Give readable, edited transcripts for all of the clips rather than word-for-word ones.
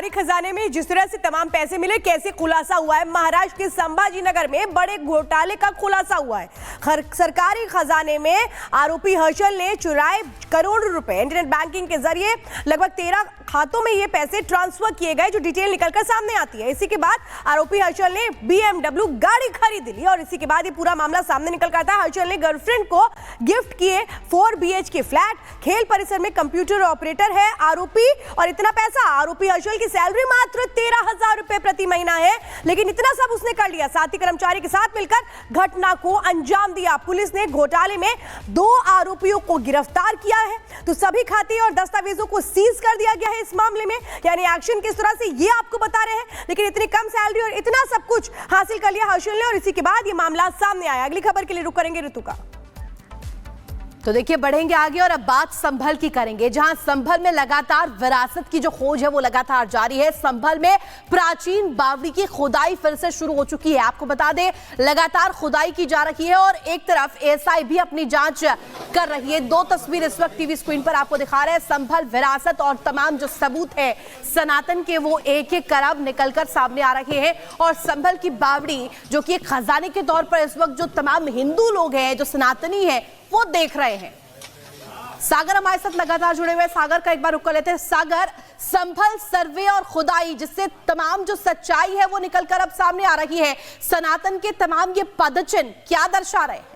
सरकारी खजाने में जिस तरह से तमाम पैसे मिले, कैसे खुलासा हुआ है। महाराष्ट्र के संभाजीनगर में बड़े घोटाले का खुलासा हुआ है। सरकारी खजाने में आरोपी हर्षल ने चुराए करोड़ों रुपए। इंटरनेट बैंकिंग के जरिए लगभग 13 खातों में ये पैसे ट्रांसफर किए गए, जो डिटेल निकलकर सामने आती है। इसी के बाद आरोपी हर्षल ने BMW गाड़ी खरीद ली और इसी के बाद ये पूरा मामला सामने निकल कर आता है। हर्षल ने गर्लफ्रेंड को गिफ्ट किए 4 BHK फ्लैट, खेल परिसर में कंप्यूटर ऑपरेटर है आरोपी। और इतना पैसा, आरोपी हर्षल की सैलरी मात्र 13,000 रुपए प्रति महीना है, लेकिन इतना सब उसने कर लिया। साथी कर्मचारी के साथ मिलकर घटना को अंजाम दिया। पुलिस ने घोटाले में 2 आरोपियों को गिरफ्तार किया है, तो सभी खाते और दस्तावेजों को सीज कर दिया गया है इस मामले में। यानी एक्शन किस तरह से ये आपको बता रहे हैं, लेकिन इतनी कम सैलरी और इतना सब कुछ हासिल कर लिया हर्षल ने, और इसी के बाद ये मामला सामने आया। अगली खबर के लिए रुक करेंगे ऋतु का। तो देखिए बढ़ेंगे आगे और अब बात संभल की करेंगे, जहां संभल में लगातार विरासत की जो खोज है वो लगातार जारी है। संभल में प्राचीन बावड़ी की खुदाई फिर से शुरू हो चुकी है। आपको बता दें लगातार खुदाई की जा रही है और एक तरफ एएसआई भी अपनी जांच कर रही है। 2 तस्वीर इस वक्त टीवी स्क्रीन पर आपको दिखा रहे हैं। संभल विरासत और तमाम जो सबूत है सनातन के वो एक-एक कर अब निकलकर सामने आ रहे हैं। और संभल की बावड़ी जो कि एक खजाने के तौर पर इस वक्त जो तमाम हिंदू लोग हैं, जो सनातनी है, वो देख रहे हैं। सागर हमारे साथ लगातार जुड़े हुए। सागर का एक बार रुक कर लेते हैं। सागर, संभल सर्वे और खुदाई जिससे तमाम जो सच्चाई है वो निकलकर अब सामने आ रही है, सनातन के तमाम ये पदचिन्ह क्या दर्शा रहे हैं?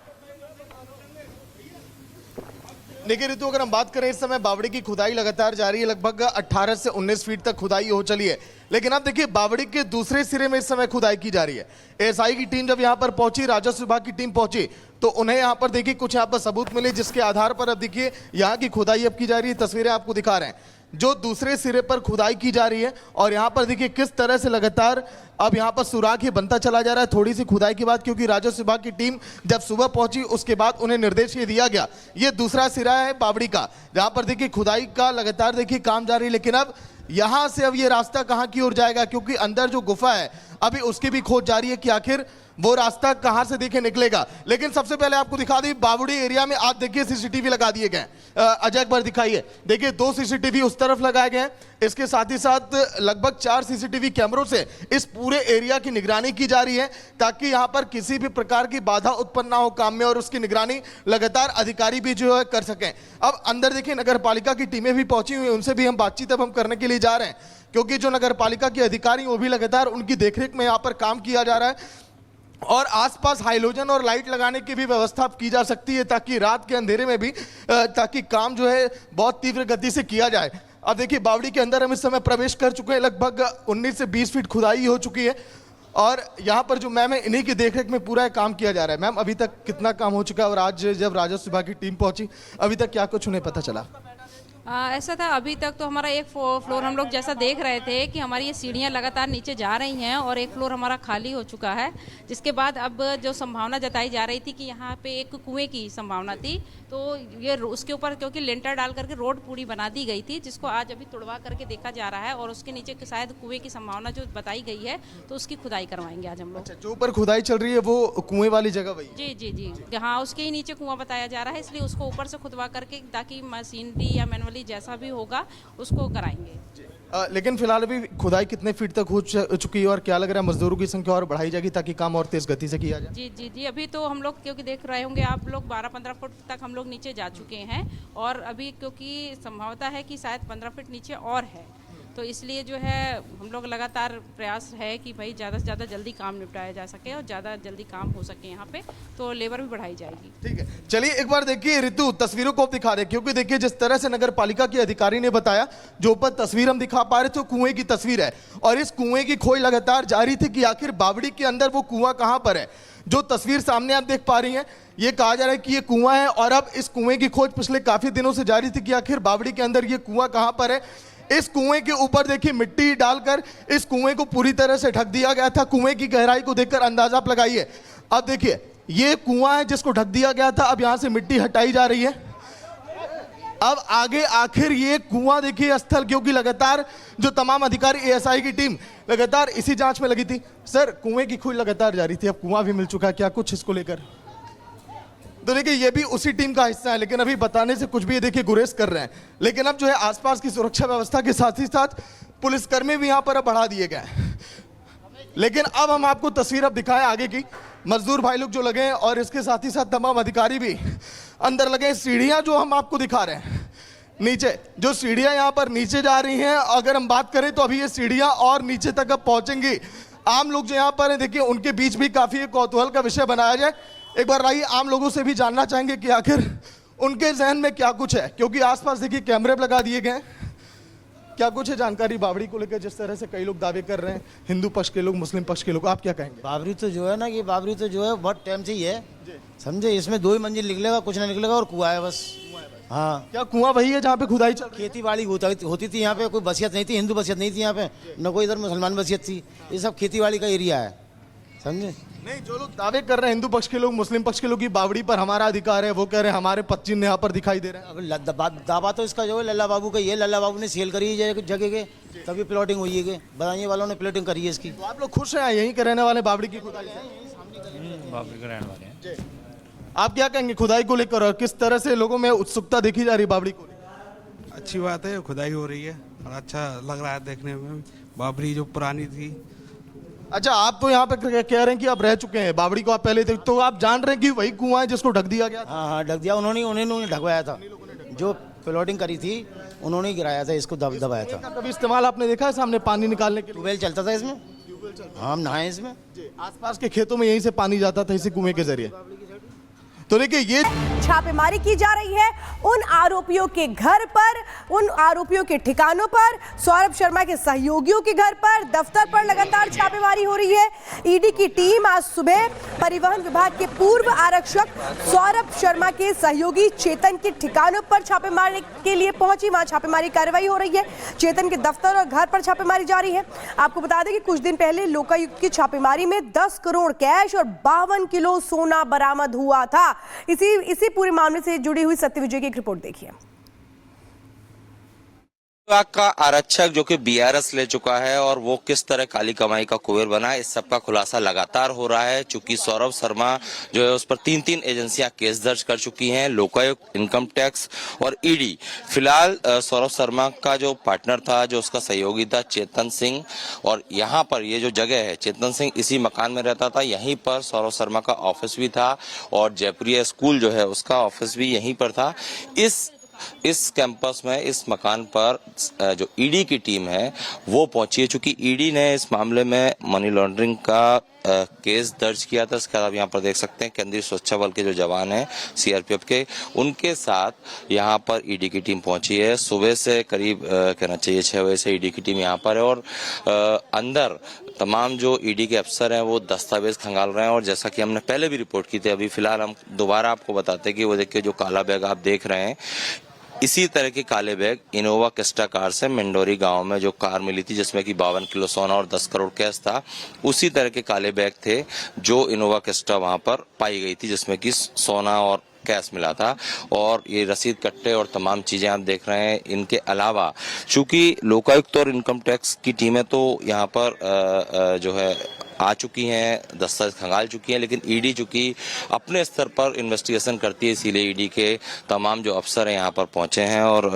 देखिए ऋतु, अगर हम बात करें इस समय बावड़ी की खुदाई लगातार जारी है। लगभग 18 से 19 फीट तक खुदाई हो चली है, लेकिन अब देखिए बावड़ी के दूसरे सिरे में इस समय खुदाई की जा रही है। एएसआई की टीम जब यहाँ पर पहुंची, राजस्व विभाग की टीम पहुंची, तो उन्हें यहाँ पर देखिए कुछ यहाँ पर सबूत मिले, जिसके आधार पर अब देखिए यहाँ की खुदाई अब की जा रही है। तस्वीरें आपको दिखा रहे हैं जो दूसरे सिरे पर खुदाई की जा रही है, और यहाँ पर देखिए किस तरह से लगातार अब यहाँ पर सुराग ही बनता चला जा रहा है थोड़ी सी खुदाई के बाद, क्योंकि राजस्व विभाग की टीम जब सुबह पहुंची उसके बाद उन्हें निर्देश ये दिया गया। ये दूसरा सिरा है बावड़ी का, जहाँ पर देखिए खुदाई का लगातार देखिए काम जारी है। लेकिन अब यहाँ से अब ये रास्ता कहाँ की ओर जाएगा, क्योंकि अंदर जो गुफा है अभी उसकी भी खोज जारी है कि आखिर वो रास्ता कहां से देखे निकलेगा। लेकिन सबसे पहले आपको दिखा दी बावड़ी एरिया में आप देखिए सीसीटीवी लगा दिए गए। अजय एक बार दिखाइए। देखिए 2 सीसीटीवी उस तरफ लगाए गए हैं, इसके साथ ही साथ लगभग 4 सीसीटीवी कैमरों से इस पूरे एरिया की निगरानी की जा रही है, ताकि यहां पर किसी भी प्रकार की बाधा उत्पन्न ना हो काम में, और उसकी निगरानी लगातार अधिकारी भी जो है कर सकें। अब अंदर देखिए नगर पालिका की टीमें भी पहुंची हुई, उनसे भी हम बातचीत अब हम करने के लिए जा रहे हैं, क्योंकि जो नगर पालिका के अधिकारी वो भी लगातार उनकी देखरेख में यहाँ पर काम किया जा रहा है। और आसपास हाइलोजन और लाइट लगाने की भी व्यवस्था की जा सकती है, ताकि रात के अंधेरे में भी ताकि काम जो है बहुत तीव्र गति से किया जाए। अब देखिए बावड़ी के अंदर हम इस समय प्रवेश कर चुके हैं। लगभग 19 से 20 फीट खुदाई हो चुकी है, और यहाँ पर जो मैम है इन्हीं की देखरेख में पूरा काम किया जा रहा है। मैम अभी तक कितना काम हो चुका है, और आज जब राजस्व विभाग की टीम पहुंची अभी तक क्या कुछ उन्हें पता चला? ऐसा था, अभी तक तो हमारा एक फ्लोर हम लोग जैसा देख रहे थे कि हमारी ये सीढ़ियाँ लगातार नीचे जा रही हैं, और एक फ्लोर हमारा खाली हो चुका है। जिसके बाद अब जो संभावना जताई जा रही थी कि यहाँ पे एक कुएं की संभावना थी, तो ये उसके ऊपर क्योंकि लेंटर डाल करके रोड पूरी बना दी गई थी, जिसको आज अभी तुड़वा करके देखा जा रहा है, और उसके नीचे शायद कुएं की संभावना जो बताई गई है, तो उसकी खुदाई करवाएंगे आज हम लोग। अच्छा, जो ऊपर खुदाई चल रही है वो कुएं वाली जगह वही? जी जी जी, हाँ उसके ही नीचे कुआं बताया जा रहा है, इसलिए उसको ऊपर से खुदवा करके ताकि मशीनरी या मैनुअली जैसा भी होगा उसको कराएंगे। लेकिन फिलहाल अभी खुदाई कितने फीट तक हो चुकी है, और क्या लग रहा है मजदूरों की संख्या और बढ़ाई जाएगी ताकि काम और तेज गति से किया जाए? जी जी जी, अभी तो हम लोग क्योंकि देख रहे होंगे आप लोग 12-15 फुट तक हम लोग नीचे जा चुके हैं, और अभी क्योंकि संभावना है कि शायद 15 फीट नीचे और है, तो इसलिए जो है हम लोग लगातार प्रयास है कि भाई ज़्यादा से ज़्यादा जल्दी काम निपटाया जा सके और ज़्यादा जल्दी काम हो सके यहाँ पे, तो लेबर भी बढ़ाई जाएगी। ठीक है, चलिए एक बार देखिए ऋतु तस्वीरों को दिखा दे, क्योंकि देखिए जिस तरह से नगर पालिका के अधिकारी ने बताया, जो ऊपर तस्वीर हम दिखा पा रहे थे कुएं की तस्वीर है, और इस कुएं की खोज लगातार जारी थी कि आखिर बावड़ी के अंदर वो कुआं कहां पर है। जो तस्वीर सामने आप देख पा रही हैं, ये कहा जा रहा है कि ये कुआं है, और अब इस कुएं की खोज पिछले काफी दिनों से जारी थी कि आखिर बावड़ी के अंदर ये कुआं कहां पर है। इस कुएं के ऊपर देखिए मिट्टी डालकर इस कुएं को पूरी तरह से ढक दिया गया था। कुएं की गहराई को देखकर अंदाजा आप लगाइए। अब देखिए ये कुआं है जिसको ढक दिया गया था, अब यहां से मिट्टी हटाई जा रही है। अब आगे आखिर ये कुआं देखिए स्थल, क्योंकि लगातार जो तमाम अधिकारी एएसआई की टीम लगातार इसी जांच में लगी थी। सर कुएं की खोज लगातार जारी थी, अब कुआं भी मिल चुका है, क्या कुछ इसको लेकर? तो देखिए ये भी उसी टीम का हिस्सा है, लेकिन अभी बताने से कुछ भी देखिए गुरेज कर रहे हैं। लेकिन अब जो है आसपास की सुरक्षा व्यवस्था के साथ ही साथ पुलिसकर्मी भी यहाँ पर अब बढ़ा दिए गए हैं। लेकिन अब हम आपको तस्वीर अब दिखाएं आगे की। मजदूर भाई लोग जो लगे हैं और इसके साथ ही साथ तमाम अधिकारी भी अंदर लगे हैं। सीढ़ियां जो हम आपको दिखा रहे हैं नीचे, जो सीढ़ियां यहाँ पर नीचे जा रही हैं, अगर हम बात करें तो अभी ये सीढ़ियां और नीचे तक अब पहुंचेंगी। आम लोग जो यहाँ पर हैं, देखिए उनके बीच भी काफी कौतूहल का विषय बनाया जाए। एक बार आइए आम लोगों से भी जानना चाहेंगे कि आखिर उनके जहन में क्या कुछ है, क्योंकि आसपास देखिए कैमरे लगा दिए गए हैं। क्या कुछ है जानकारी बावड़ी को लेकर, जिस तरह से कई लोग दावे कर रहे हैं, हिंदू पक्ष के लोग, मुस्लिम पक्ष के लोग, आप क्या कहेंगे? बाबरी तो जो है ना, ये बाबरी तो जो है बहुत टाइम से ही है, समझे। इसमें 2 ही मंजिल निकलेगा, कुछ ना निकलेगा और कुआं है बस। हाँ, क्या कुआं वही है जहाँ पे खुदाई चल रही है? खेती बाड़ी होती थी यहाँ पे, कोई बसियत नहीं थी, हिंदू बसियत नहीं थी यहाँ पे, न कोई इधर मुसलमान बसियत थी। ये सब खेती बाड़ी का एरिया है, समझे। नहीं, जो लोग दावे कर रहे हैं, हिंदू पक्ष के लोग, मुस्लिम पक्ष के लोग, की बावड़ी पर हमारा अधिकार है, वो कह रहे हैं हमारे पच्चीन यहाँ पर दिखाई दे रहे हैं। अब दावा तो इसका जो है लल्ला बाबू का, ये लल्ला बाबू ने सेल करी है जगह के, तभी प्लॉटिंग हुई है कि बदायूं वालों ने प्लॉटिंग करी है इसकी। तो आप लोग खुश हैं यहीं के रहने वाले बावड़ी की खुदाई से? बाबरी के रहने वाले हैं। आप क्या कहेंगे खुदाई को लेकर, और किस तरह से लोगों में उत्सुकता देखी जा रही है बावड़ी को लेकर? अच्छी बात है, खुदाई हो रही है और अच्छा लग रहा है देखने में। बाबरी जो पुरानी थी। अच्छा, आप तो यहाँ पे कह रहे हैं कि आप रह चुके हैं बावड़ी को, आप पहले थे, तो आप जान रहे हैं कि वही कुआं है जिसको ढक दिया गया था? हाँ, ढक दिया उन्होंने ढकवाया था, जो प्लॉटिंग करी थी उन्होंने गिराया था, इसको दबाया था। कभी इस्तेमाल आपने देखा है सामने पानी निकालने के लिए? ट्यूबवेल चलता था इसमें, हाँ, हम नहाए इसमें। आसपास के खेतों में यहीं से पानी जाता था इसी कुएं के जरिए। तो देखिए ये छापेमारी की जा रही है उन आरोपियों के घर पर, उन आरोपियों के ठिकानों पर, सौरभ शर्मा के सहयोगियों के घर पर, दफ्तर पर लगातार छापेमारी हो रही है। ईडी की टीम आज सुबह परिवहन विभाग के पूर्व आरक्षक सौरभ शर्मा के सहयोगी चेतन के ठिकानों पर छापेमारी के लिए पहुंची। वहां छापेमारी कार्रवाई हो रही है। चेतन के दफ्तर और घर पर छापेमारी जारी है। आपको बता दें कि कुछ दिन पहले लोकायुक्त की छापेमारी में 10 करोड़ कैश और 52 किलो सोना बरामद हुआ था। इसी पूरे मामले से जुड़ी हुई सत्य विजय की एक रिपोर्ट देखिए। विभाग का आरक्षक जो कि बीआरएस ले चुका है और वो किस तरह काली कमाई का कुबेर बना, इस सब का खुलासा लगातार हो रहा है। चूंकि सौरभ शर्मा जो है उस पर 3 एजेंसियां केस दर्ज कर चुकी हैं, लोकायुक्त, इनकम टैक्स और ईडी। फिलहाल सौरभ शर्मा का जो पार्टनर था, जो उसका सहयोगी था, चेतन सिंह, और यहाँ पर ये जो जगह है, चेतन सिंह इसी मकान में रहता था, यहीं पर सौरभ शर्मा का ऑफिस भी था और जयपुरिया स्कूल जो है उसका ऑफिस भी यहीं पर था। इस कैंपस में, इस मकान पर जो ईडी की टीम है वो पहुंची है। चूंकि ईडी ने इस मामले में मनी लॉन्ड्रिंग का केस दर्ज किया था। इसके अलावा यहाँ पर देख सकते हैं केंद्रीय सुरक्षा बल के जो जवान हैं सीआरपीएफ के, उनके साथ यहाँ पर ईडी की टीम पहुंची है। सुबह से करीब कहना चाहिए 6 बजे से ईडी की टीम यहाँ पर है और अंदर तमाम जो ईडी के अफसर हैं वो दस्तावेज खंगाल रहे हैं। और जैसा कि हमने पहले भी रिपोर्ट की थी, अभी फिलहाल हम दोबारा आपको बताते हैं कि वो देखिए जो काला बैग आप देख रहे हैं, इसी तरह के काले बैग इनोवा क्रिस्टा कार से मिंडोरी गांव में जो कार मिली थी जिसमें कि 52 किलो सोना और 10 करोड़ कैश था, उसी तरह के काले बैग थे जो इनोवा क्रिस्टा वहां पर पाई गई थी, जिसमें कि सोना और कैश मिला था। और ये रसीद कट्टे और तमाम चीजें आप देख रहे हैं। इनके अलावा चूंकि लोकायुक्त और इनकम टैक्स की टीमें तो यहाँ पर जो है आ चुकी हैं, दस्तावेज खंगाल चुकी हैं, लेकिन ईडी चूंकि अपने स्तर पर इन्वेस्टिगेशन करती है, इसीलिए ईडी के तमाम जो अफसर हैं यहाँ पर पहुंचे हैं और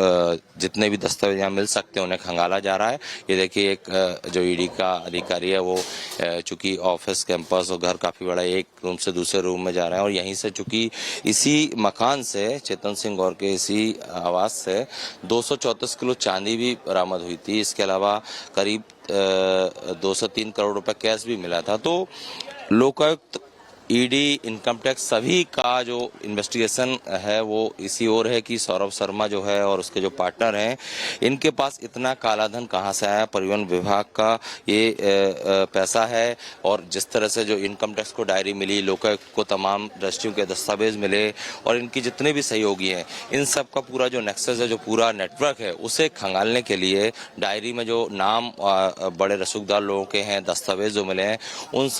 जितने भी दस्तावेज यहाँ मिल सकते हैं उन्हें खंगाला जा रहा है। ये देखिए एक जो ईडी का अधिकारी है वो चूंकि ऑफिस, कैंपस और घर काफी बड़ा, एक रूम से दूसरे रूम में जा रहे हैं। और यहीं से चूंकि इसी मकान से, चेतन सिंह गौर के इसी आवास से 234 किलो चांदी भी बरामद हुई थी। इसके अलावा करीब 2 से 3 करोड़ रुपए कैश भी मिला था। तो लोकायुक्त, ईडी, इनकम टैक्स सभी का जो इन्वेस्टिगेशन है वो इसी ओर है कि सौरभ शर्मा जो है और उसके जो पार्टनर हैं, इनके पास इतना काला धन कहां से आया। परिवहन विभाग का ये पैसा है और जिस तरह से जो इनकम टैक्स को डायरी मिली, लोकायुक्त को तमाम रजिस्ट्रियों के दस्तावेज मिले और इनकी जितने भी सहयोगी हैं, इन सब का पूरा जो नेक्सस है, जो पूरा नेटवर्क है, उसे खंगालने के लिए डायरी में जो नाम बड़े रसूखदार लोगों के हैं, दस्तावेज जो मिले हैं, उन